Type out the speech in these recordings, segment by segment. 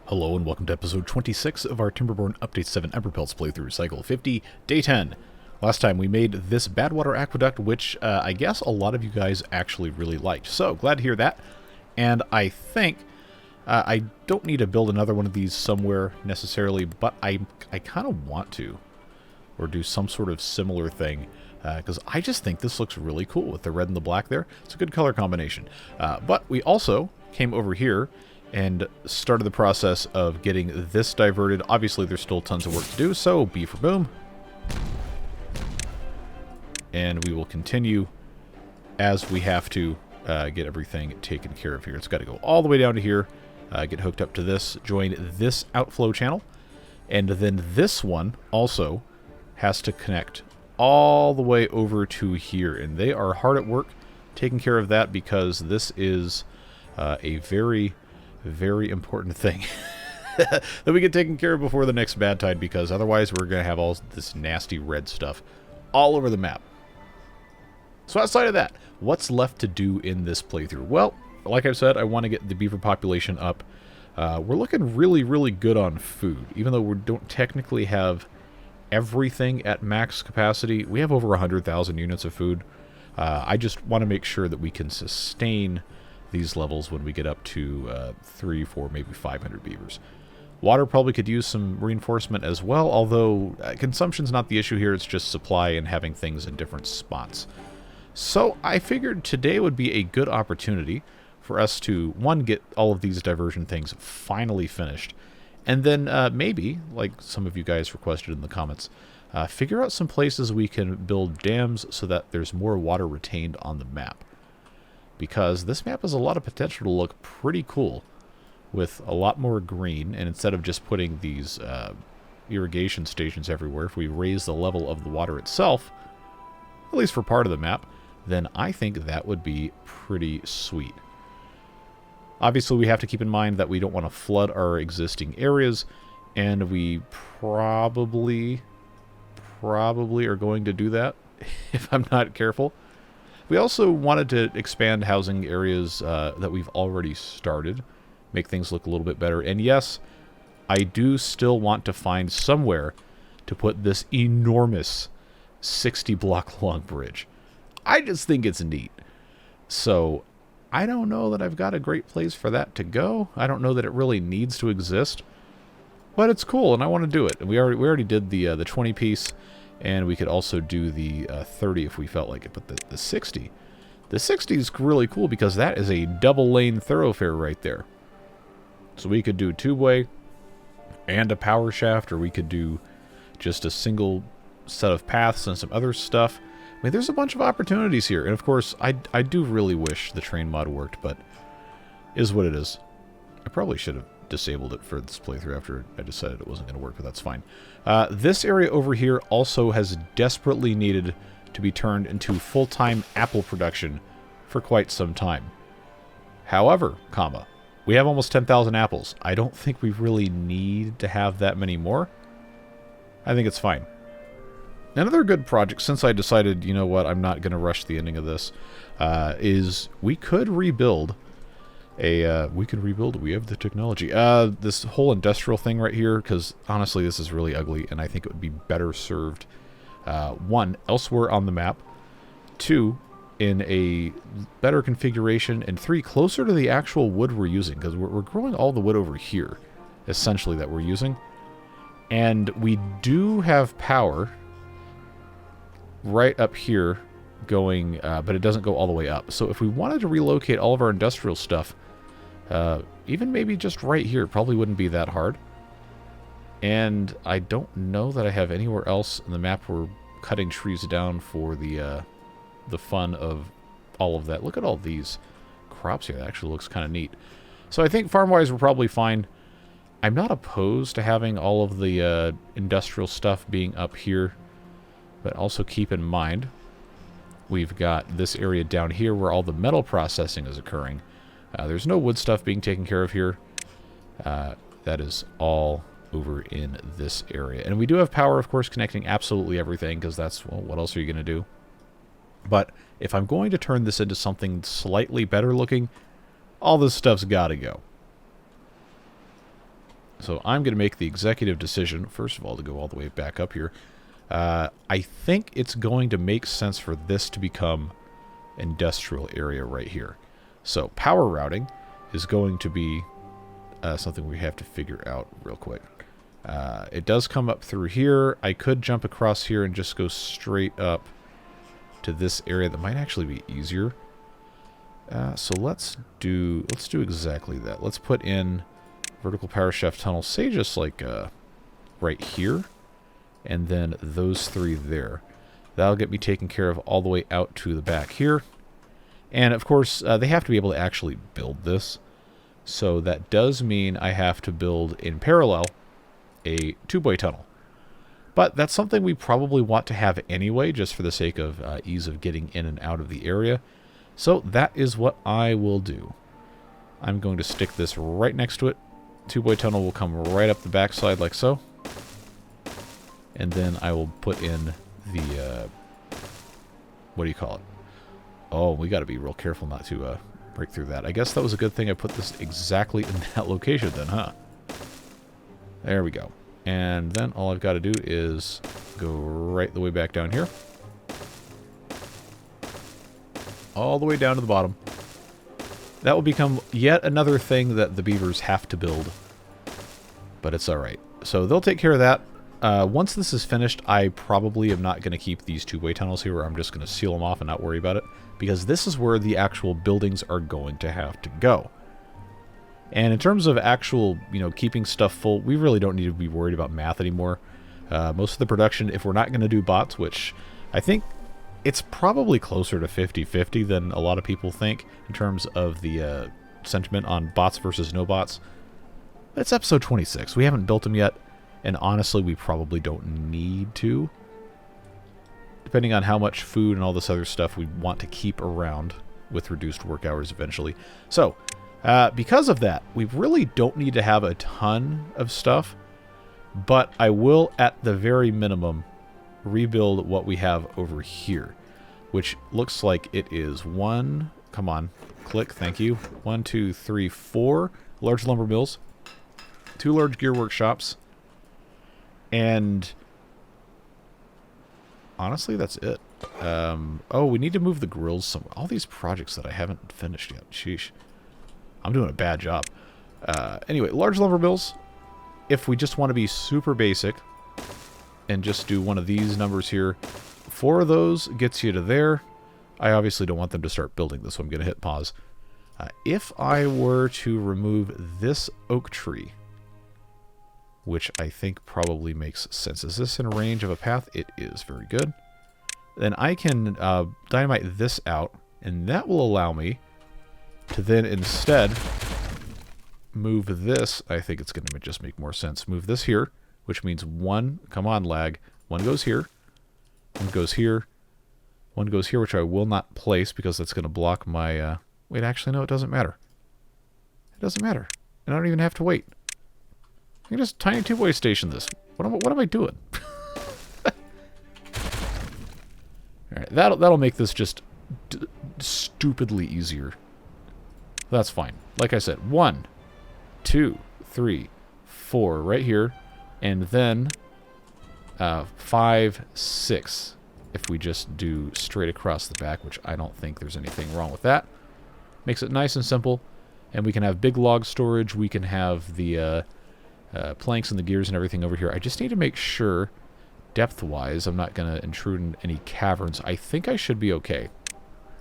Hello and welcome to episode 26 of our Timberborn Update 7 Emberpelts playthrough, cycle 50, day 10. Last time we made this Badwater aqueduct, which I guess a lot of you guys actually really liked. So, glad to hear that. And I think I don't need to build another one of these somewhere necessarily, but I kind of want to. Or do some sort of similar thing. Because I just think this looks really cool with the red and the black there. It's a good color combination. But we also came over here and started the process of getting this diverted. Obviously, there's still tons of work to do, so B for boom. And we will continue as we have to get everything taken care of here. It's got to go all the way down to here, get hooked up to this, join this outflow channel, and then this one also has to connect all the way over to here. And they are hard at work taking care of that because this is a very important thing that we get taken care of before the next bad tide, because otherwise we're going to have all this nasty red stuff all over the map. So outside of that, what's left to do in this playthrough? Well, like I've said, I want to get the beaver population up. We're looking really good on food, even though we don't technically have everything at max capacity. We have over 100,000 units of food. I just want to make sure that we can sustain these levels when we get up to 3, 4, maybe 500 beavers. Water probably could use some reinforcement as well, although consumption's not the issue here, it's just supply and having things in different spots. So I figured today would be a good opportunity for us to, one, get all of these diversion things finally finished, and then maybe, like some of you guys requested in the comments, figure out some places we can build dams so that there's more water retained on the map. Because this map has a lot of potential to look pretty cool with a lot more green, and instead of just putting these irrigation stations everywhere, if we raise the level of the water itself, at least for part of the map, then I think that would be pretty sweet. Obviously, we have to keep in mind that we don't want to flood our existing areas, and we probably are going to do that if I'm not careful. We also wanted to expand housing areas that we've already started, make things look a little bit better. And yes, I do still want to find somewhere to put this enormous 60-block long bridge. I just think it's neat. So I don't know that I've got a great place for that to go. I don't know that it really needs to exist, but it's cool, and I want to do it. And we already did the 20-piece. And we could also do the 30 if we felt like it. But the 60. The 60 is really cool because that is a double-lane thoroughfare right there. So we could do Tubeway and a power shaft, or we could do just a single set of paths and some other stuff. I mean, there's a bunch of opportunities here. And of course, I do really wish the train mod worked, but is what it is. I probably should have disabled it for this playthrough after I decided it wasn't going to work, but that's fine. This area over here also has desperately needed to be turned into full-time apple production for quite some time. However, we have almost 10,000 apples. I don't think we really need to have that many more. I think it's fine. Another good project, since I decided, you know what, I'm not going to rush the ending of this, is we could rebuild we have the technology. This whole industrial thing right here, because honestly this is really ugly, and I think it would be better served, one, elsewhere on the map, two, in a better configuration, and three, closer to the actual wood we're using, because we're growing all the wood over here, essentially, that we're using. And we do have power right up here going, but it doesn't go all the way up. So if we wanted to relocate all of our industrial stuff, even maybe just right here, probably wouldn't be that hard. And I don't know that I have anywhere else in the map where cutting trees down for the fun of all of that. Look at all these crops here. That actually looks kind of neat. So I think farm-wise we're probably fine. I'm not opposed to having all of the industrial stuff being up here, but also keep in mind we've got this area down here where all the metal processing is occurring. There's no wood stuff being taken care of here. That is all over in this area. And we do have power, of course, connecting absolutely everything, because that's, well, what else are you going to do? But if I'm going to turn this into something slightly better looking, all this stuff's got to go. So I'm going to make the executive decision, first of all, to go all the way back up here. I think it's going to make sense for this to become industrial area right here. So power routing is going to be something we have to figure out real quick. It does come up through here. I could jump across here and just go straight up to this area. That might actually be easier. So let's do exactly that. Let's put in vertical power shaft tunnel, say just like right here, and then those 3 there. That'll get me taken care of all the way out to the back here. And of course, they have to be able to actually build this. So that does mean I have to build in parallel a tubeway tunnel. But that's something we probably want to have anyway, just for the sake of ease of getting in and out of the area. So that is what I will do. I'm going to stick this right next to it. Tubeway tunnel will come right up the backside like so. And then I will put in the, what do you call it? Oh, we got to be real careful not to break through that. I guess that was a good thing I put this exactly in that location then, huh? There we go. And then all I've got to do is go right the way back down here. All the way down to the bottom. That will become yet another thing that the beavers have to build. But it's alright. So they'll take care of that. Once this is finished, I probably am not going to keep these two-way tunnels here, where I'm just going to seal them off and not worry about it. Because this is where the actual buildings are going to have to go. And in terms of actual, keeping stuff full, we really don't need to be worried about math anymore. Most of the production, if we're not going to do bots, which I think it's probably closer to 50-50 than a lot of people think in terms of the sentiment on bots versus no bots. It's episode 26. We haven't built them yet, and honestly, we probably don't need to. Depending on how much food and all this other stuff we want to keep around with reduced work hours eventually. So, because of that, we really don't need to have a ton of stuff, but I will, at the very minimum, rebuild what we have over here, which looks like it is one, come on, click, thank you, 1, 2, 3, 4 large lumber mills, 2 large gear workshops, and honestly, that's it. Oh, we need to move the grills somewhere. All these projects that I haven't finished yet. Sheesh. I'm doing a bad job. Anyway, large lumber mills. If we just want to be super basic and just do one of these numbers here, 4 of those gets you to there. I obviously don't want them to start building this, so I'm going to hit pause. If I were to remove this oak tree, which I think probably makes sense. Is this in range of a path? It is. Very good. Then I can dynamite this out, and that will allow me to then instead move this. I think it's going to just make more sense. Move this here, which means 1, come on lag, 1 goes here, 1 goes here, 1 goes here, which I will not place because that's going to block my, wait, actually, no, it doesn't matter. It doesn't matter. And I don't even have to wait. I can just tiny two-way station this. What am I doing? Alright, that'll make this just stupidly easier. That's fine. Like I said, 1, 2, 3, 4 right here, and then 5, 6 if we just do straight across the back, which I don't think there's anything wrong with that. Makes it nice and simple, and we can have big log storage. We can have the planks and the gears and everything over here. I just need to make sure, depth-wise, I'm not going to intrude in any caverns. I think I should be okay.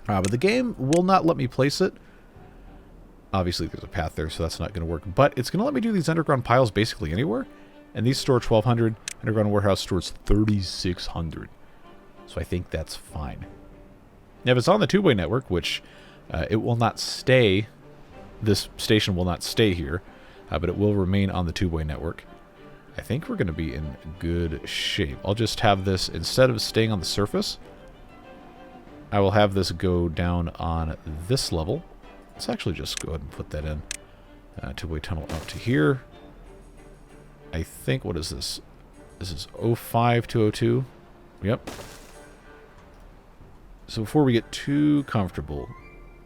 But the game will not let me place it. Obviously, there's a path there, so that's not going to work. But it's going to let me do these underground piles basically anywhere. And these store 1,200. Underground warehouse stores 3,600. So I think that's fine. Now, if it's on the two-way network, which it will not stay, this station will not stay here, but it will remain on the two-way network, I think we're going to be in good shape. I'll just have this, instead of staying on the surface, I will have this go down on this level. Let's actually just go ahead and put that in. Two-way tunnel up to here. I think, what is this? This is 05 to 02. Yep. So before we get too comfortable,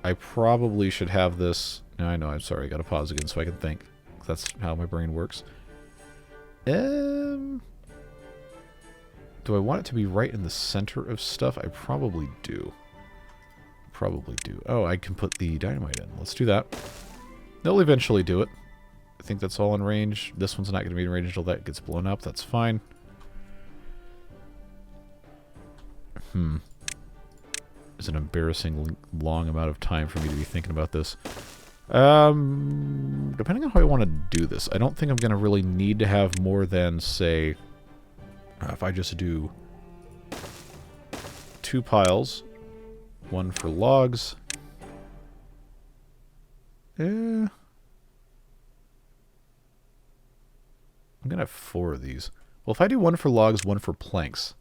I probably should have this. No, I know, I'm sorry. I got to pause again so I can think. That's how my brain works. Do I want it to be right in the center of stuff? I probably do. Probably do. Oh, I can put the dynamite in. Let's do that. They'll eventually do it. I think that's all in range. This one's not going to be in range until that gets blown up. That's fine. It's an embarrassing long amount of time for me to be thinking about this. Depending on how I want to do this, I don't think I'm going to really need to have more than, say, if I just do 2 piles, 1 for logs. I'm going to have 4 of these. Well, if I do 1 for logs, 1 for planks,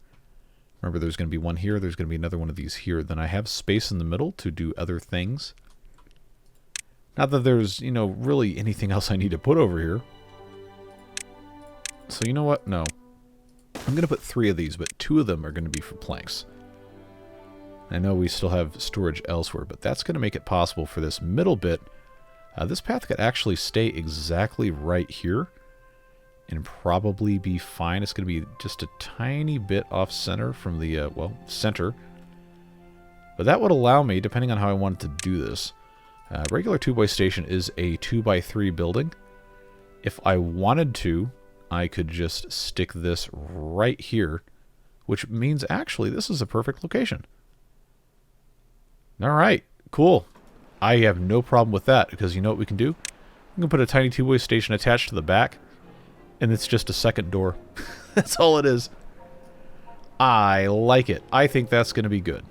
remember there's going to be 1 here, there's going to be another one of these here, then I have space in the middle to do other things. Not that there's, you know, really anything else I need to put over here. So you know what? No. I'm going to put 3 of these, but 2 of them are going to be for planks. I know we still have storage elsewhere, but that's going to make it possible for this middle bit. This path could actually stay exactly right here and probably be fine. It's going to be just a tiny bit off center from the, well, center. But that would allow me, depending on how I wanted to do this, regular 2x station is a 2x3 building. If I wanted to, I could just stick this right here, which means actually this is a perfect location. All right, cool. I have no problem with that because you know what we can do? We can put a tiny 2-way station attached to the back, and it's just a second door. That's all it is. I like it. I think that's going to be good.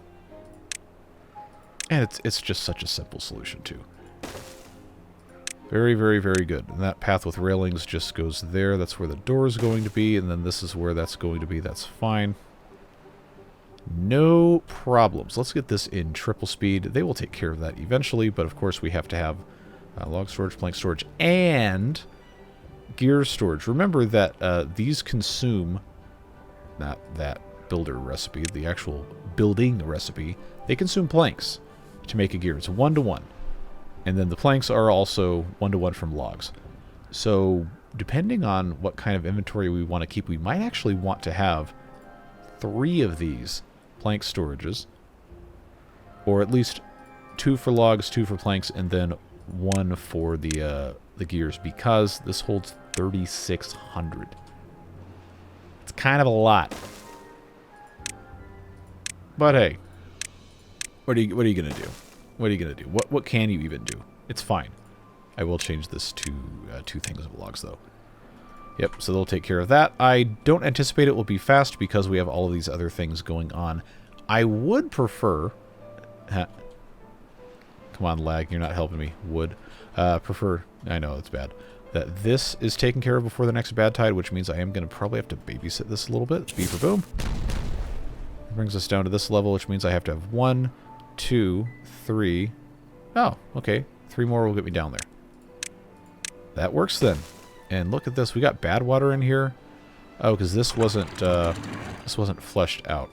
And it's just such a simple solution, too. Very, very, very good. And that path with railings just goes there. That's where the door is going to be. And then this is where that's going to be. That's fine. No problems. Let's get this in triple speed. They will take care of that eventually. But, of course, we have to have log storage, plank storage, and gear storage. Remember that these consume, not that builder recipe, the actual building recipe, they consume planks to make a gear. It's 1-to-1. And then the planks are also 1-to-1 from logs. So depending on what kind of inventory we want to keep, we might actually want to have 3 of these plank storages, or at least 2 for logs, 2 for planks, and then 1 for the gears, because this holds 3,600. It's kind of a lot. But hey, what are you gonna do? What are you gonna do? What can you even do? It's fine. I will change this to 2 things of logs though. Yep, so they'll take care of that. I don't anticipate it will be fast because we have all of these other things going on. I would prefer... Come on, lag, you're not helping me. Would. Prefer... I know, it's bad. That this is taken care of before the next bad tide, which means I am going to probably have to babysit this a little bit. Beaver boom. Brings us down to this level, which means I have to have 1, 2, 3... Oh, okay. 3 more will get me down there. That works then. And look at this. We got Badwater in here. Oh, because this wasn't fleshed out.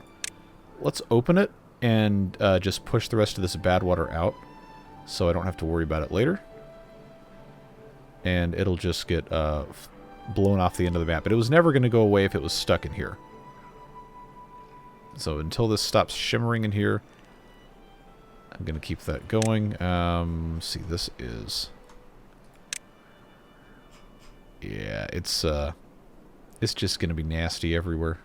Let's open it and just push the rest of this Badwater out so I don't have to worry about it later. And it'll just get blown off the end of the map. But it was never going to go away if it was stuck in here. So until this stops shimmering in here, I'm going to keep that going. See, this is... Yeah, it's just going to be nasty everywhere.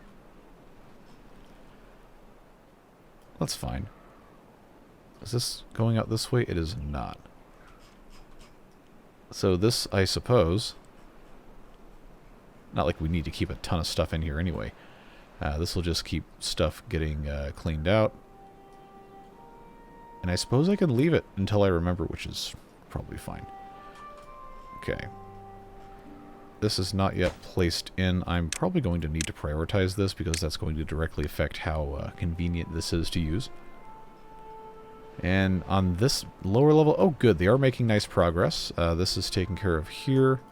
That's fine. Is this going out this way? It is not. So this, I suppose... Not like we need to keep a ton of stuff in here anyway. This will just keep stuff getting cleaned out. And I suppose I can leave it until I remember, which is probably fine. Okay. This is not yet placed in. I'm probably going to need to prioritize this because that's going to directly affect how convenient this is to use. And on this lower level... Oh, good. They are making nice progress. This is taken care of here.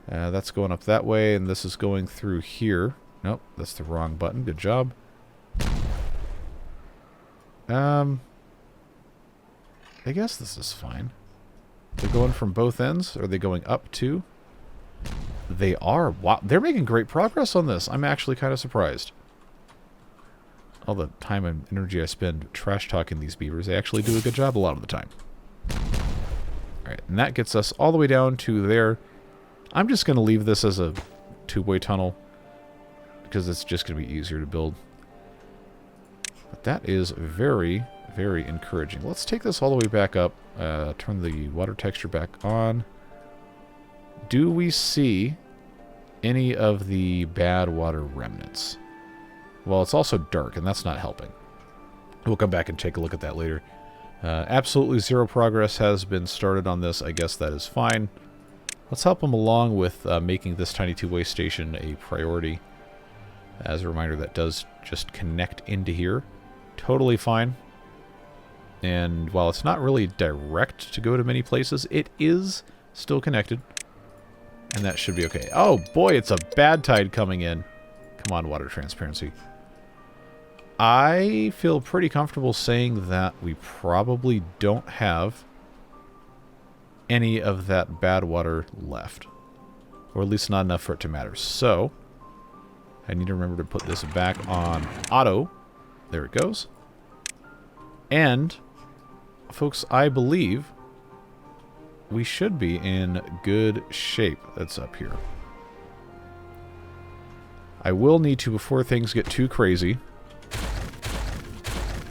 That's going up that way, and this is going through here. Nope, that's the wrong button. Good job. I guess this is fine. They're going from both ends. Are they going up too? They are. Wow, they're making great progress on this. I'm actually kind of surprised. All the time and energy I spend trash talking these beavers, they actually do a good job a lot of the time. Alright, and that gets us all the way down to there. I'm just going to leave this as a two-way tunnel because it's just going to be easier to build. But that is very, very encouraging. Let's take this all the way back up. Turn the water texture back on. Do we see any of the bad water remnants? Well, it's also dark, and that's not helping. We'll come back and take a look at that later. Absolutely zero progress has been started on this. I guess that is fine. Let's help them along with making this tiny two-way station a priority. As a reminder, that does just connect into here. Totally fine. And while it's not really direct to go to many places, it is still connected. And that should be okay. Oh boy, it's a bad tide coming in. Come on, water transparency. I feel pretty comfortable saying that we probably don't have any of that bad water left. Or at least not enough for it to matter. So, I need to remember to put this back on auto. There it goes. And, folks, I believe we should be in good shape. That's up here. I will need to, before things get too crazy,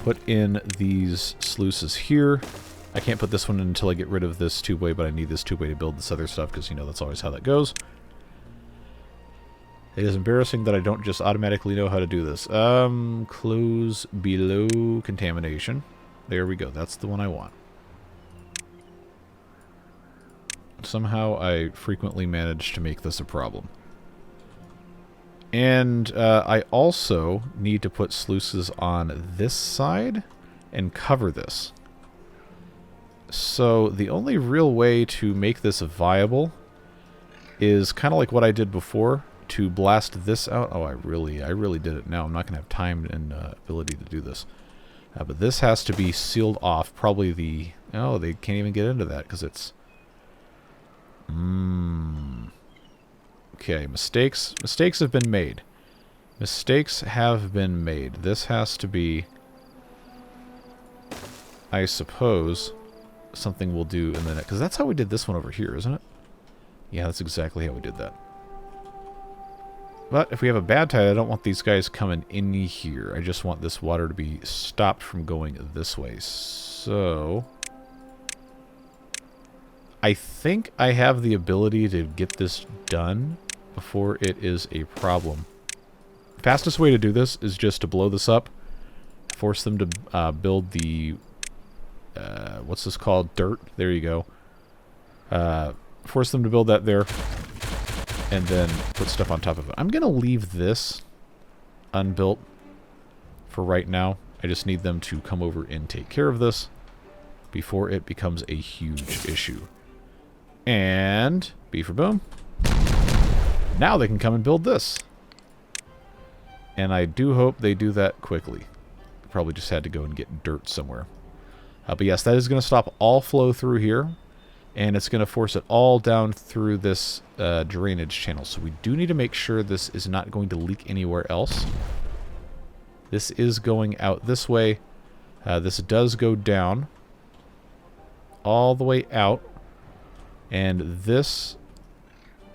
put in these sluices here. I can't put this one in until I get rid of this tubeway, but I need this tubeway to build this other stuff because, you know, that's always how that goes. It is embarrassing that I don't just automatically know how to do this. Close below contamination. There we go. That's the one I want. Somehow I frequently manage to make this a problem. And I also need to put sluices on this side and cover this. So the only real way to make this viable is kind of like what I did before, to blast this out. Oh, I really did it now. I'm not going to have time and ability to do this. But this has to be sealed off. Probably the... Oh, they can't even get into that because it's... Okay, mistakes. Mistakes have been made. Mistakes have been made. This has to be, I suppose, something we'll do in the next... Because that's how we did this one over here, isn't it? Yeah, that's exactly how we did that. But if we have a bad tide, I don't want these guys coming in here. I just want this water to be stopped from going this way. So... I think I have the ability to get this done before it is a problem. Fastest way to do this is just to blow this up, force them to build the, what's this called? Dirt. There you go. Force them to build that there, and then put stuff on top of it. I'm going to leave this unbuilt for right now. I just need them to come over and take care of this before it becomes a huge issue. And beaver boom. Now they can come and build this. And I do hope they do that quickly. Probably just had to go and get dirt somewhere. But yes, that is going to stop all flow through here. And it's going to force it all down through this drainage channel. So we do need to make sure this is not going to leak anywhere else. This is going out this way. This does go down all the way out. And this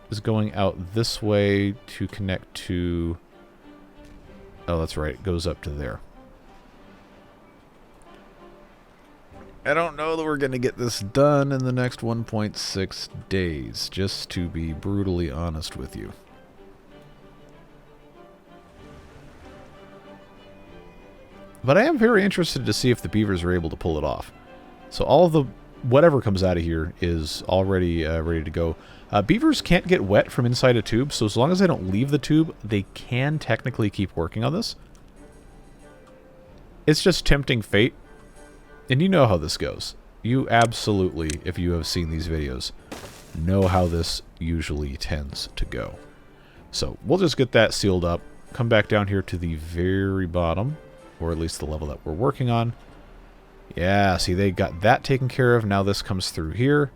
is going out this way to connect to... Oh, that's right. It goes up to there. I don't know that we're going to get this done in the next 1.6 days, just to be brutally honest with you. But I am very interested to see if the beavers are able to pull it off. So all of the... Whatever comes out of here is already ready to go. Beavers can't get wet from inside a tube, so as long as they don't leave the tube, they can technically keep working on this. It's just tempting fate. And you know how this goes. You absolutely, if you have seen these videos, know how this usually tends to go. So we'll just get that sealed up, come back down here to the very bottom, or at least the level that we're working on. Yeah, see, they got that taken care of. Now this comes through here.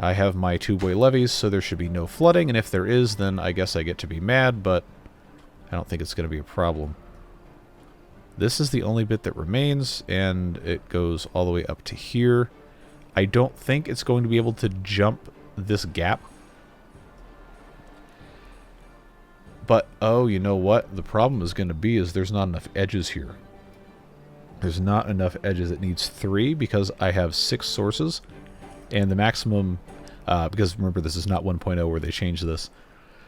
I have my tubeway levees, so there should be no flooding, and if there is, then I guess I get to be mad, but I don't think it's going to be a problem. This is the only bit that remains, and it goes all the way up to here. I don't think it's going to be able to jump this gap. But, oh, you know what? The problem is going to be is there's not enough edges here. There's not enough edges. It needs 3 because I have 6 sources. And the maximum, because remember this is not 1.0 where they changed this.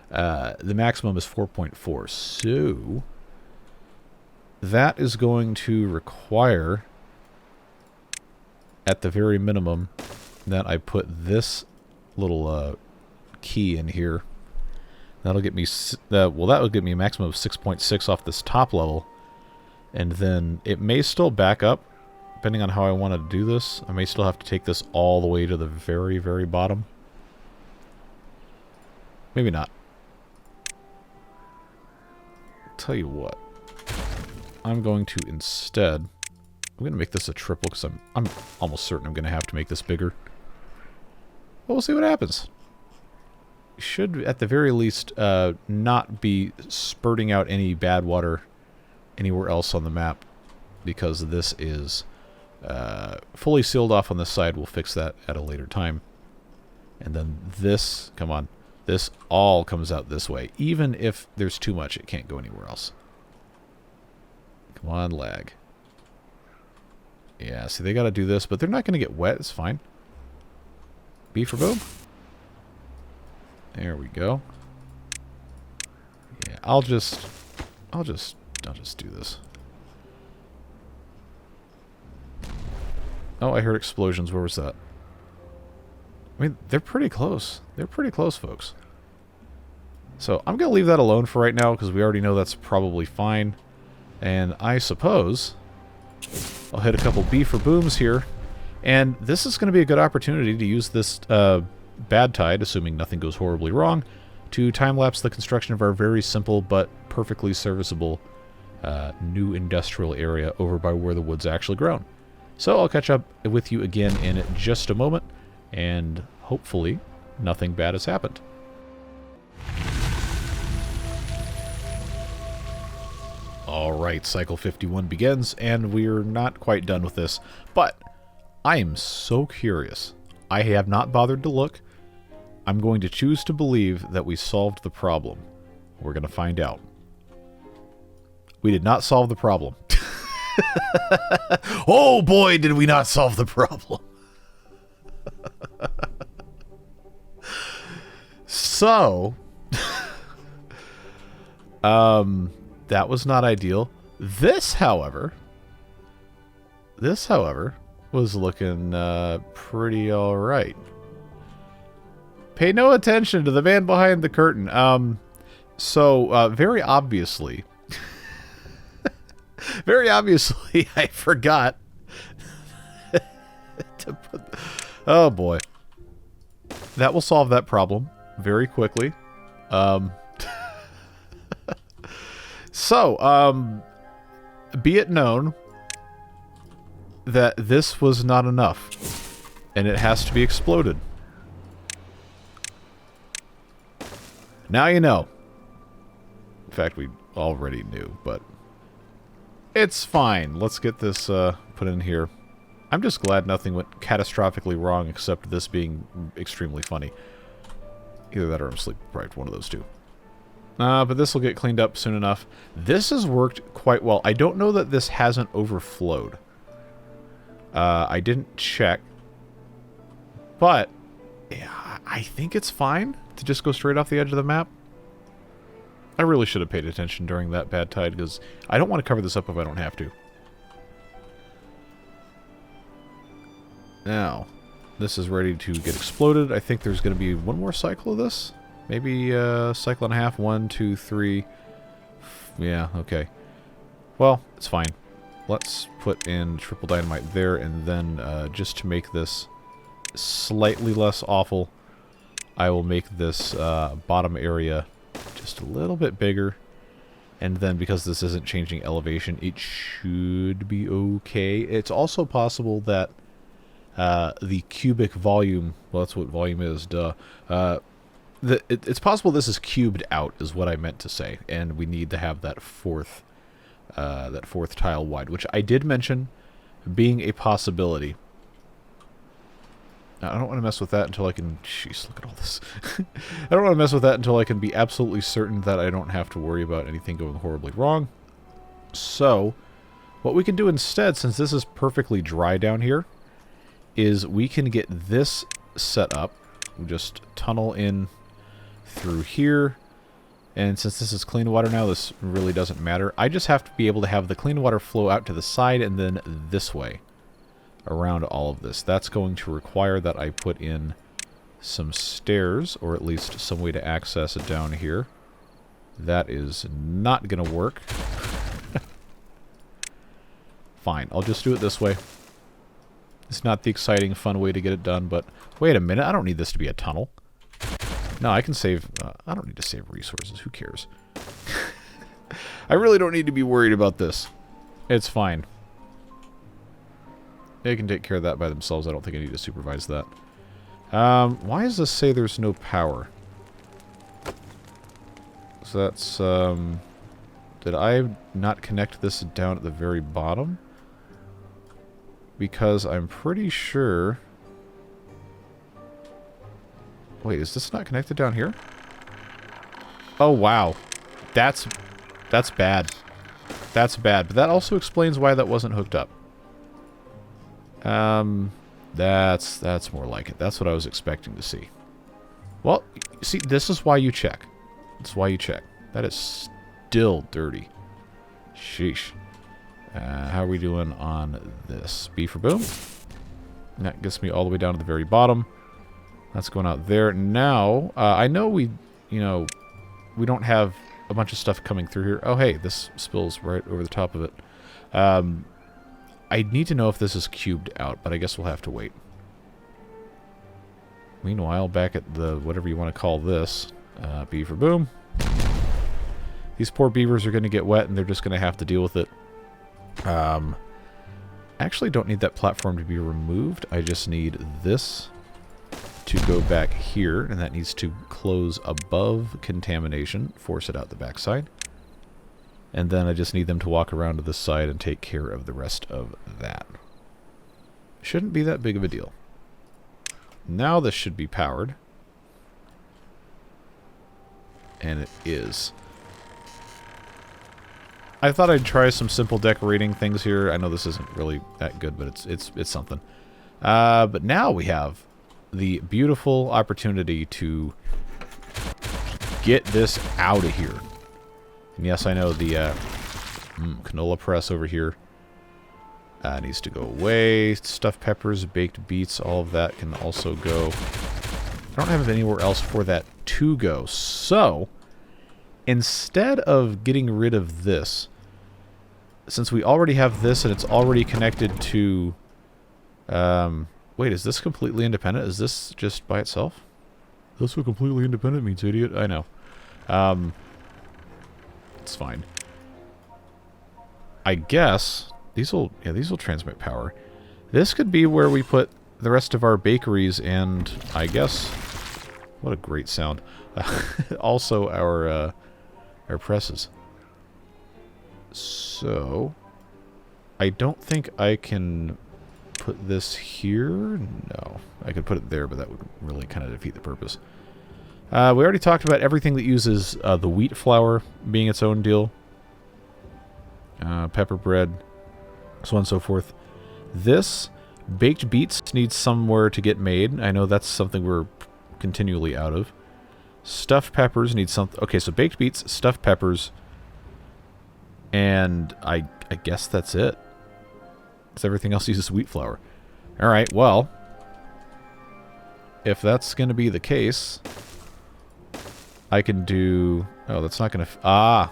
The maximum is 4.4. So that is going to require, at the very minimum, that I put this little key in here. That'll get me, well, that will get me a maximum of 6.6 off this top level. And then it may still back up, depending on how I want to do this. I may still have to take this all the way to the very, very bottom. Maybe not. Tell you what. I'm going to instead... I'm going to make this a triple because I'm almost certain I'm going to have to make this bigger. But we'll see what happens. Should, at the very least, not be spurting out any bad water anywhere else on the map, because this is fully sealed off on this side. We'll fix that at a later time. And then this, come on, this all comes out this way. Even if there's too much, it can't go anywhere else. Come on, lag. Yeah, see, they got to do this, but they're not going to get wet. It's fine. B for boom. There we go. Yeah, I'll just do this. Oh, I heard explosions. Where was that? I mean, they're pretty close. They're pretty close, folks. So I'm going to leave that alone for right now because we already know that's probably fine. And I suppose I'll hit a couple B for booms here. And this is going to be a good opportunity to use this bad tide, assuming nothing goes horribly wrong, to time-lapse the construction of our very simple but perfectly serviceable new industrial area over by where the wood's actually grown. So I'll catch up with you again in just a moment, and hopefully nothing bad has happened. Alright, cycle 51 begins, and we're not quite done with this, but I am so curious. I have not bothered to look. I'm going to choose to believe that we solved the problem. We're going to find out. We did not solve the problem. Oh boy, did we not solve the problem. So, that was not ideal. This, however, was looking pretty alright. Pay no attention to the man behind the curtain. Very obviously, I forgot to put... Oh, boy. That will solve that problem very quickly. Be it known that this was not enough, and it has to be exploded. Now you know. In fact, we already knew, but it's fine. Let's get this put in here. I'm just glad nothing went catastrophically wrong except this being extremely funny. Either that or I'm asleep. Probably one of those two. But this will get cleaned up soon enough. This has worked quite well. I don't know that this hasn't overflowed. I didn't check. But yeah, I think it's fine to just go straight off the edge of the map. I really should have paid attention during that bad tide because I don't want to cover this up if I don't have to. Now, this is ready to get exploded. I think there's going to be one more cycle of this. Maybe a cycle and a half. 1, 2, 3. Yeah, okay. Well, it's fine. Let's put in triple dynamite there, and then just to make this slightly less awful, I will make this bottom area just a little bit bigger. And then because this isn't changing elevation, it should be okay. It's also possible that the cubic volume. Well, that's what volume is, duh. It's possible this is cubed out, is what I meant to say, and we need to have that fourth tile wide, which I did mention being a possibility. Now, I don't want to mess with that until I can... Jeez, look at all this. I don't want to mess with that until I can be absolutely certain that I don't have to worry about anything going horribly wrong. So, what we can do instead, since this is perfectly dry down here, is we can get this set up. We just tunnel in through here. And since this is clean water now, this really doesn't matter. I just have to be able to have the clean water flow out to the side and then this way around all of this. That's going to require that I put in some stairs, or at least some way to access it down here. That is not going to work. Fine, I'll just do it this way. It's not the exciting, fun way to get it done, but wait a minute, I don't need this to be a tunnel. No, I can save... I don't need to save resources. Who cares? I really don't need to be worried about this. It's fine. They can take care of that by themselves. I don't think I need to supervise that. Why does this say there's no power? So that's... did I not connect this down at the very bottom? Because I'm pretty sure... Wait, is this not connected down here? Oh, wow. That's bad. That's bad. But that also explains why that wasn't hooked up. That's more like it. That's what I was expecting to see. Well, see, this is why you check. That's why you check. That is still dirty. Sheesh. How are we doing on this? B for boom. And that gets me all the way down to the very bottom. That's going out there. Now, I know we don't have a bunch of stuff coming through here. Oh, hey, this spills right over the top of it. I need to know if this is cubed out, but I guess we'll have to wait. Meanwhile, back at the, whatever you want to call this, B for boom. These poor beavers are going to get wet, and they're just going to have to deal with it. Actually don't need that platform to be removed. I just need this to go back here, and that needs to close above contamination, force it out the backside. And then I just need them to walk around to this side and take care of the rest of that. Shouldn't be that big of a deal. Now this should be powered. And it is. I thought I'd try some simple decorating things here. I know this isn't really that good, but it's something. But now we have the beautiful opportunity to get this out of here. And yes, I know the canola press over here needs to go away. Stuffed peppers, baked beets, all of that can also go. I don't have anywhere else for that to go. So, instead of getting rid of this, since we already have this and it's already connected to... wait, is this completely independent? Is this just by itself? That's what completely independent means, idiot. I know. It's fine. I guess these will transmit power. This could be where we put the rest of our bakeries and I guess what a great sound. Also our presses. So I don't think I can put this here. No, I could put it there, but that would really kind of defeat the purpose. We already talked about everything that uses the wheat flour being its own deal. Pepper bread, so on and so forth. This, baked beets needs somewhere to get made. I know that's something we're continually out of. Stuffed peppers need something. Okay, so baked beets, stuffed peppers, and I guess that's it. Because everything else uses wheat flour. Alright, well, if that's going to be the case... I can do... Oh, that's not going to...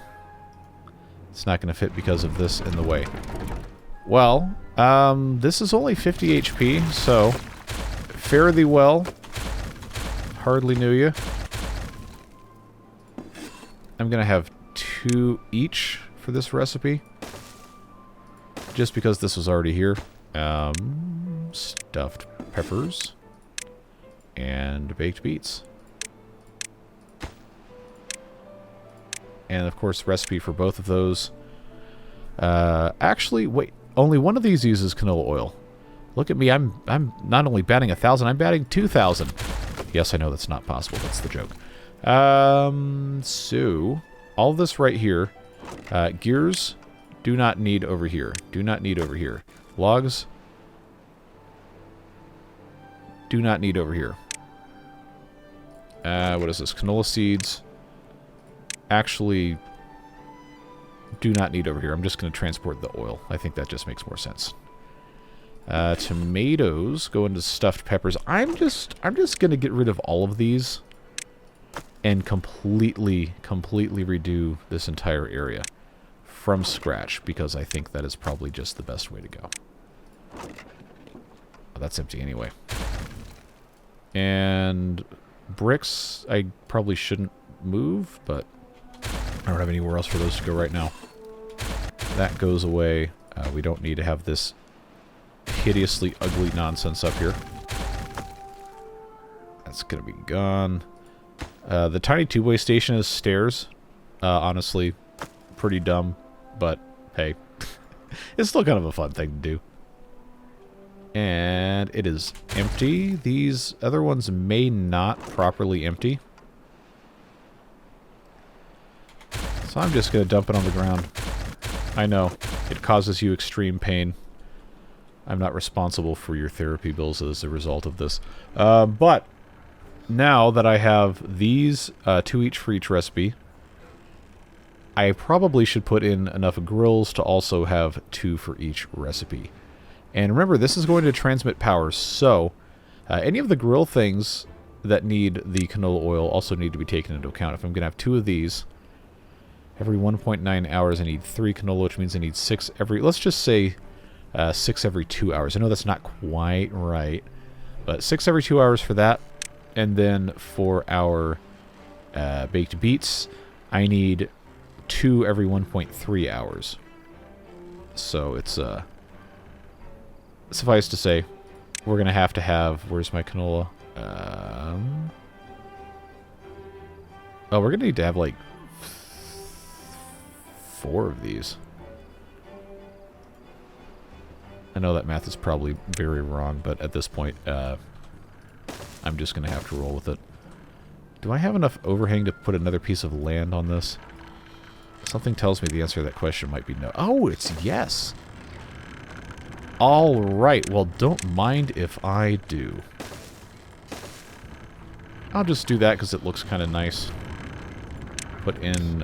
It's not going to fit because of this in the way. Well, this is only 50 HP, so... Fare thee well. Hardly knew you. I'm going to have 2 each for this recipe. Just because this was already here. stuffed peppers, and baked beets. And of course, recipe for both of those. Actually, wait, only one of these uses canola oil. Look at me, I'm not only batting 1,000, I'm batting 2,000. Yes, I know that's not possible, that's the joke. So, all this right here, gears do not need over here. Do not need over here. Logs do not need over here. What is this? Canola seeds actually do not need over here. I'm just going to transport the oil. I think that just makes more sense. Tomatoes go into stuffed peppers. I'm just going to get rid of all of these and completely redo this entire area from scratch, because I think that is probably just the best way to go. Oh, that's empty anyway. And bricks, I probably shouldn't move, but I don't have anywhere else for those to go right now. That goes away. We don't need to have this hideously ugly nonsense up here. That's going to be gone. The tiny tubeway station is stairs. Honestly, pretty dumb, but hey, it's still kind of a fun thing to do. And it is empty. These other ones may not properly empty. So I'm just going to dump it on the ground. I know, it causes you extreme pain. I'm not responsible for your therapy bills as a result of this. But now that I have these 2 each for each recipe, I probably should put in enough grills to also have 2 for each recipe. And remember, this is going to transmit power, so any of the grill things that need the canola oil also need to be taken into account. If I'm going to have 2 of these, every 1.9 hours I need 3 canola, which means I need 6 every, let's just say 6 every 2 hours. I know that's not quite right, but 6 every 2 hours for that. And then for our baked beets, I need 2 every 1.3 hours. So it's, suffice to say, we're going to have, where's my canola? Oh, we're going to need to have like 4 of these. I know that math is probably very wrong, but at this point, I'm just going to have to roll with it. Do I have enough overhang to put another piece of land on this? Something tells me the answer to that question might be no. Oh, it's yes! Alright, well, don't mind if I do. I'll just do that because it looks kind of nice. Put in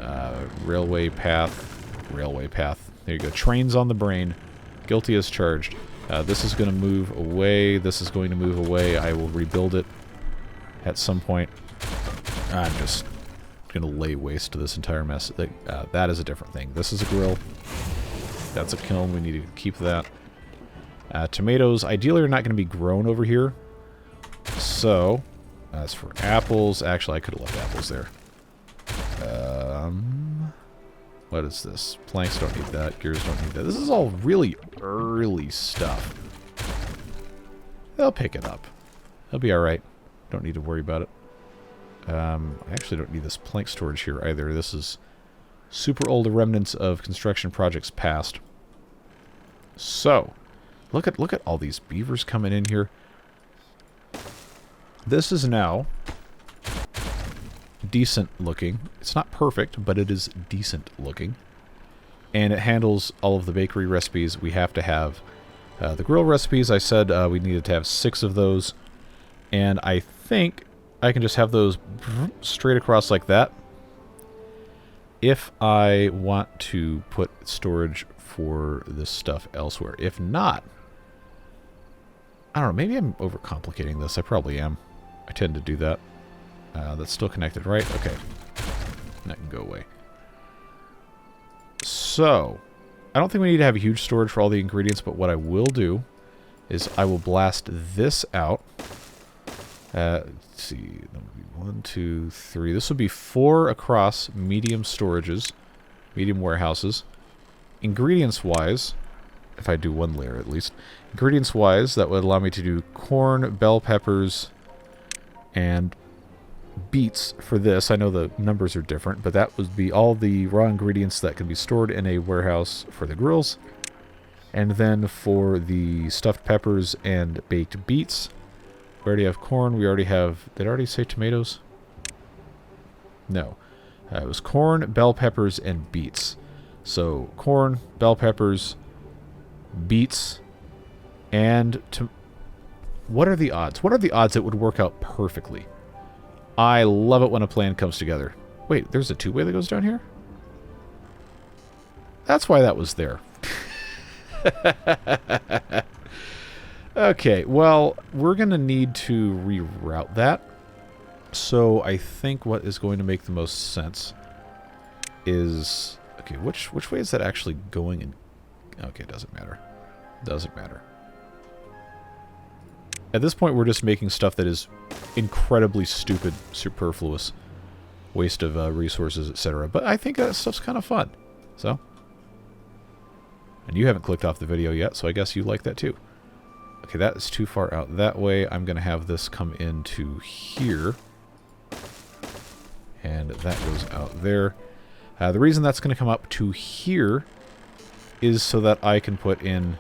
railway path. Railway path. There you go. Trains on the brain. Guilty as charged. This is going to move away. This is going to move away. I will rebuild it at some point. I'm just going to lay waste to this entire mess. That is a different thing. This is a grill. That's a kiln. We need to keep that. Tomatoes, ideally, are not going to be grown over here. So, as for apples, actually, I could have left apples there. What is this? Planks don't need that. Gears don't need that. This is all really early stuff. They'll pick it up. They'll be alright. Don't need to worry about it. I actually don't need this plank storage here either. This is super old remnants of construction projects past. So, look at all these beavers coming in here. This is now decent looking. It's not perfect, but it is decent looking. And it handles all of the bakery recipes. We have to have the grill recipes. I said we needed to have 6 of those. And I think I can just have those straight across like that. If I want to put storage for this stuff elsewhere. If not, I don't know, maybe I'm overcomplicating this. I probably am. I tend to do that. That's still connected, right? Okay. That can go away. So, I don't think we need to have a huge storage for all the ingredients, but what I will do is I will blast this out. Let's see. 1, 2, 3. This would be 4 across medium storages, medium warehouses. Ingredients-wise, if I do one layer at least, Ingredients-wise, that would allow me to do corn, bell peppers, and beets for this. I know the numbers are different, but that would be all the raw ingredients that can be stored in a warehouse for the grills. And then for the stuffed peppers and baked beets, we already have corn. We already have... Did I already say tomatoes? No. It was corn, bell peppers, and beets. So corn, bell peppers, beets, and... What are the odds? What are the odds it would work out perfectly? I love it when a plan comes together. Wait, there's a two-way that goes down here? That's why that was there. Okay, well, we're going to need to reroute that. So I think what is going to make the most sense is... Okay, which way is that actually going? In? Okay, doesn't matter. Doesn't matter. At this point, we're just making stuff that is incredibly stupid, superfluous, waste of resources, etc. But I think that stuff's kind of fun. So... And you haven't clicked off the video yet, so I guess you like that too. Okay, that is too far out that way. I'm going to have this come into here. And that goes out there. The reason that's going to come up to here is so that I can put in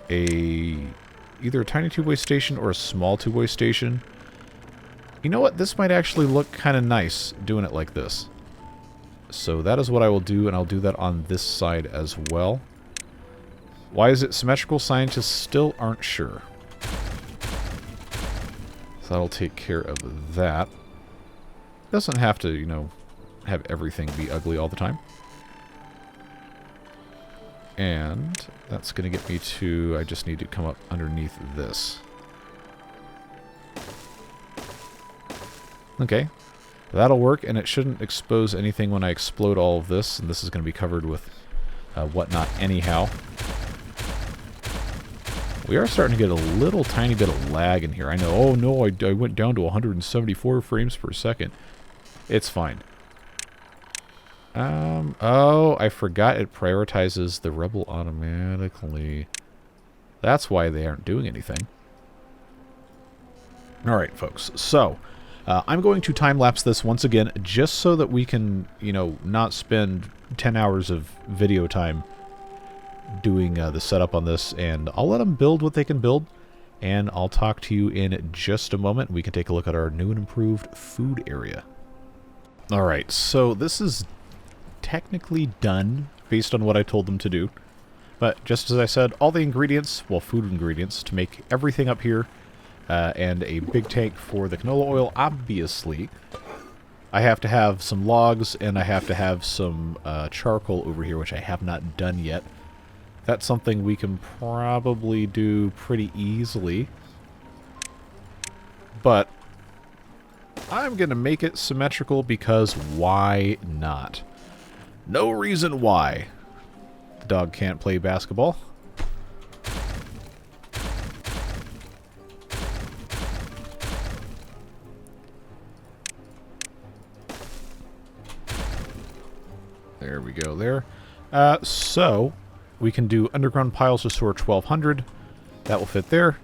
either a tiny two-way station or a small two-way station. You know what? This might actually look kind of nice doing it like this. So that is what I will do, and I'll do that on this side as well. Why is it symmetrical? Scientists still aren't sure. So that'll take care of that. Doesn't have to, you know, have everything be ugly all the time. And that's going to get me to... I just need to come up underneath this. Okay. That'll work, and it shouldn't expose anything when I explode all of this. And this is going to be covered with whatnot anyhow. We are starting to get a little tiny bit of lag in here. I know. Oh no, I went down to 174 frames per second. It's fine. Oh, I forgot it prioritizes the Rebel automatically. That's why they aren't doing anything. Alright, folks. So, I'm going to time-lapse this once again, just so that we can, you know, not spend 10 hours of video time doing the setup on this, and I'll let them build what they can build, and I'll talk to you in just a moment. We can take a look at our new and improved food area. Alright, so this is technically done based on what I told them to do, but just as I said, all the ingredients, well, food ingredients, to make everything up here, and a big tank for the canola oil, obviously. I have to have some logs, and I have to have some charcoal over here, which I have not done yet. That's something we can probably do pretty easily. But I'm going to make it symmetrical because why not? No reason why. The dog can't play basketball. There we go there. So... we can do underground piles to store 1,200. That will fit there.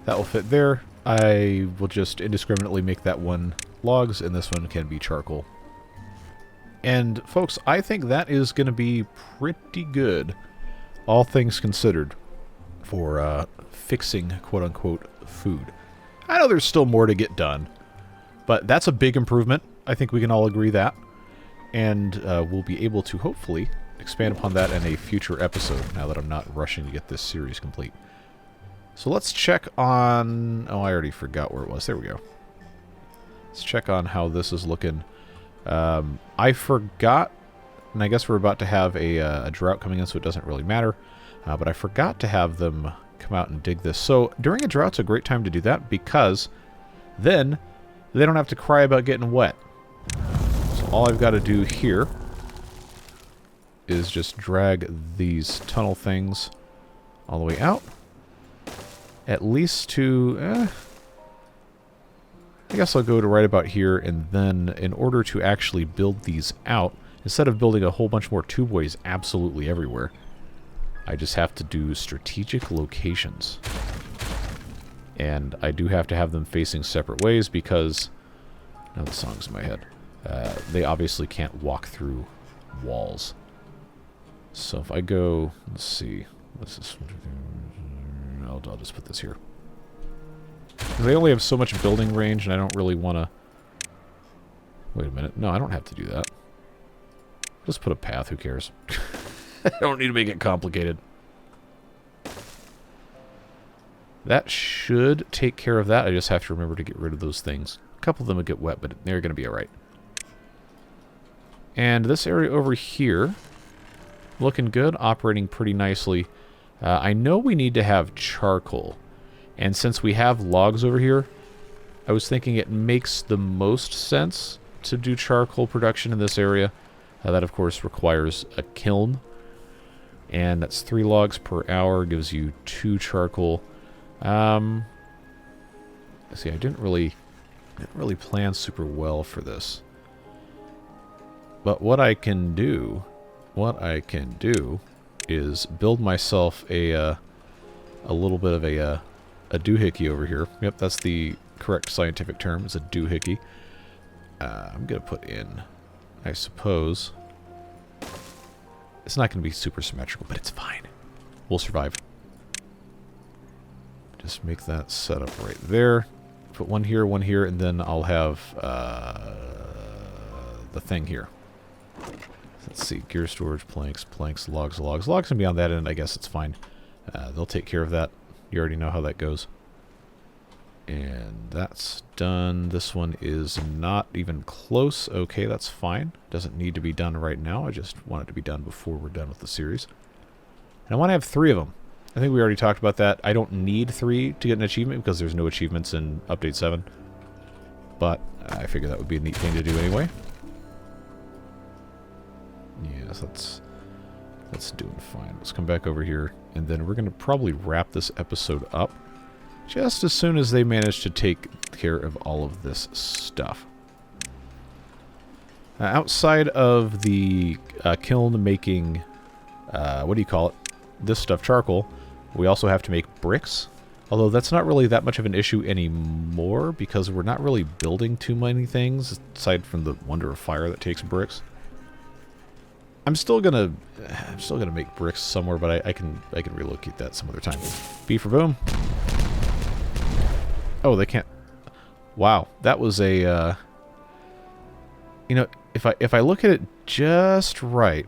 That will fit there. I will just indiscriminately make that one logs, and this one can be charcoal. And, folks, I think that is going to be pretty good, all things considered, for fixing, quote-unquote, food. I know there's still more to get done, but that's a big improvement. I think we can all agree that. And we'll be able to, hopefully... expand upon that in a future episode, now that I'm not rushing to get this series complete. So let's check on... oh, I already forgot where it was. There we go. Let's check on how this is looking. I forgot, and I guess we're about to have a drought coming in, so it doesn't really matter. But I forgot to have them come out and dig this. So during a drought's a great time to do that, because then they don't have to cry about getting wet. So all I've got to do here is just drag these tunnel things all the way out. At least to... I guess I'll go to right about here, and then in order to actually build these out, instead of building a whole bunch more tubeways absolutely everywhere, I just have to do strategic locations. And I do have to have them facing separate ways because... Now the song's in my head. They obviously can't walk through walls. So if I go... Let's see. What's this? I'll just put this here. They only have so much building range, and I don't really want to... Wait a minute. No, I don't have to do that. Just put a path. Who cares? I don't need to make it complicated. That should take care of that. I just have to remember to get rid of those things. A couple of them would get wet, but they're going to be alright. And this area over here, looking good, operating pretty nicely. I know we need to have charcoal. And since we have logs over here, I was thinking it makes the most sense to do charcoal production in this area. That, of course, requires a kiln. And that's 3 logs per hour, gives you 2 charcoal. See, I didn't really plan super well for this. But what I can do is build myself a little bit of a doohickey over here. Yep, that's the correct scientific term. It's a doohickey. I'm gonna put in, I suppose. It's not gonna be super symmetrical, but it's fine. We'll survive. Just make that setup right there. Put one here, and then I'll have the thing here. Let's see, gear storage, planks, logs. Logs can be on that end, I guess it's fine. They'll take care of that. You already know how that goes. And that's done. This one is not even close. Okay, that's fine. Doesn't need to be done right now. I just want it to be done before we're done with the series. And I want to have 3 of them. I think we already talked about that. I don't need 3 to get an achievement because there's no achievements in Update 7. But I figure that would be a neat thing to do anyway. Yes, that's doing fine. Let's come back over here, and then we're going to probably wrap this episode up just as soon as they manage to take care of all of this stuff. Outside of the kiln making, what do you call it? This stuff, charcoal. We also have to make bricks. Although that's not really that much of an issue anymore because we're not really building too many things aside from the wonder of fire that takes bricks. I'm still gonna make bricks somewhere, but I can relocate that some other time. B for boom. Oh, they can't. Wow, that was a. You know, if I look at it just right,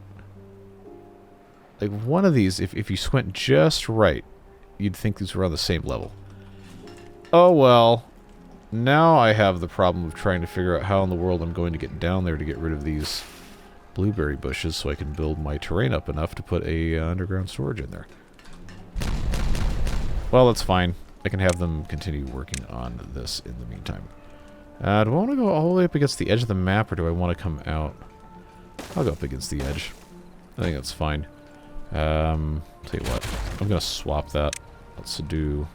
like one of these, if you squint just right, you'd think these were on the same level. Oh well. Now I have the problem of trying to figure out how in the world I'm going to get down there to get rid of these blueberry bushes so I can build my terrain up enough to put a underground storage in there. Well, that's fine. I can have them continue working on this in the meantime. Do I want to go all the way up against the edge of the map, or do I want to come out? I'll go up against the edge. I think that's fine. Tell you what. I'm going to swap that. Let's do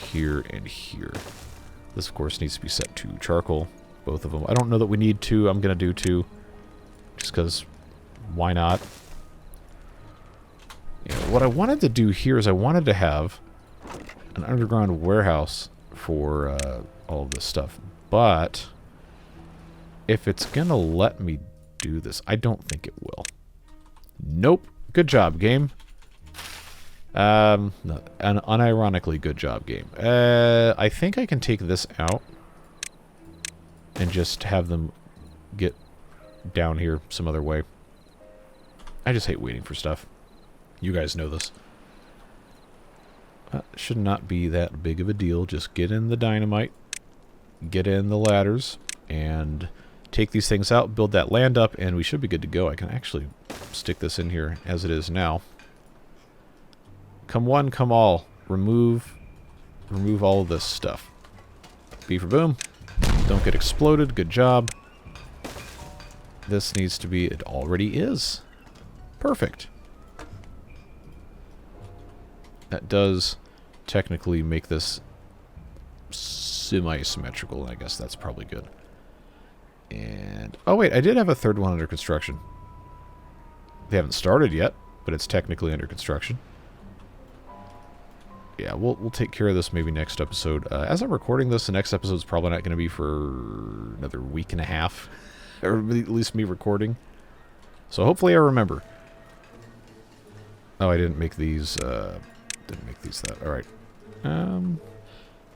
here and here. This, of course, needs to be set to charcoal. Both of them. I don't know that we need 2. I'm going to do 2. Just because, why not? You know, what I wanted to do here is I wanted to have an underground warehouse for all of this stuff. But if it's going to let me do this, I don't think it will. Nope. Good job, game. No, an unironically good job, game. I think I can take this out and just have them get down here some other way. I just hate waiting for stuff. You guys know this. Should not be that big of a deal. Just get in the dynamite, get in the ladders, and take these things out, build that land up, and we should be good to go. I can actually stick this in here as it is now. Come one, come all. Remove all of this stuff. B for boom. Don't get exploded. Good job. This needs to be... It already is. Perfect. That does technically make this semi-symmetrical, and I guess that's probably good. And... Oh, wait. I did have a third one under construction. They haven't started yet, but it's technically under construction. yeah, we'll take care of this maybe next episode. As I'm recording this, the next episode is probably not going to be for another week and a half, or at least me recording. So hopefully I remember. Oh, I didn't make these. Didn't make these that. All right.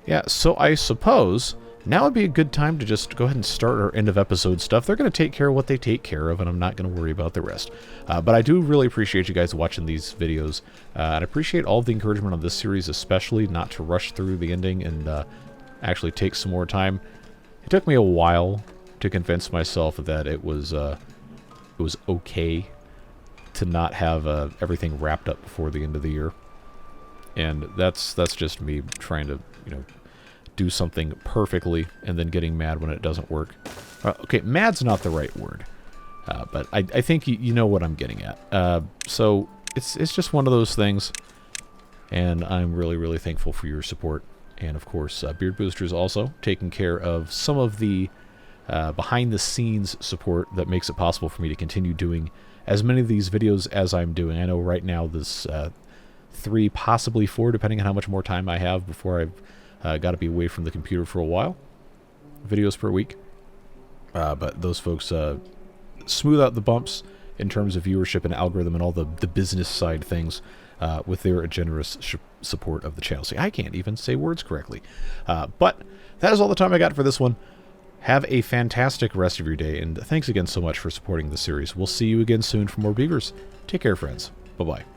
Yeah. So I suppose now would be a good time to just go ahead and start our end of episode stuff. They're going to take care of what they take care of, and I'm not going to worry about the rest. But I do really appreciate you guys watching these videos, and I appreciate all of the encouragement on this series, especially not to rush through the ending and actually take some more time. It took me a while to convince myself that it was okay to not have everything wrapped up before the end of the year, and that's just me trying to, you know, do something perfectly and then getting mad when it doesn't work. Okay, mad's not the right word, but I think you know what I'm getting at. So it's just one of those things, and I'm really, really thankful for your support. And of course, Beard Boosters also taking care of some of the behind-the-scenes support that makes it possible for me to continue doing as many of these videos as I'm doing. I know right now this 3, possibly 4, depending on how much more time I have before I've got to be away from the computer for a while. Videos per week. But those folks smooth out the bumps in terms of viewership and algorithm and all the business side things with their generous support of the channel. See, I can't even say words correctly. But that is all the time I got for this one. Have a fantastic rest of your day, and thanks again so much for supporting the series. We'll see you again soon for more Beavers. Take care, friends. Bye-bye.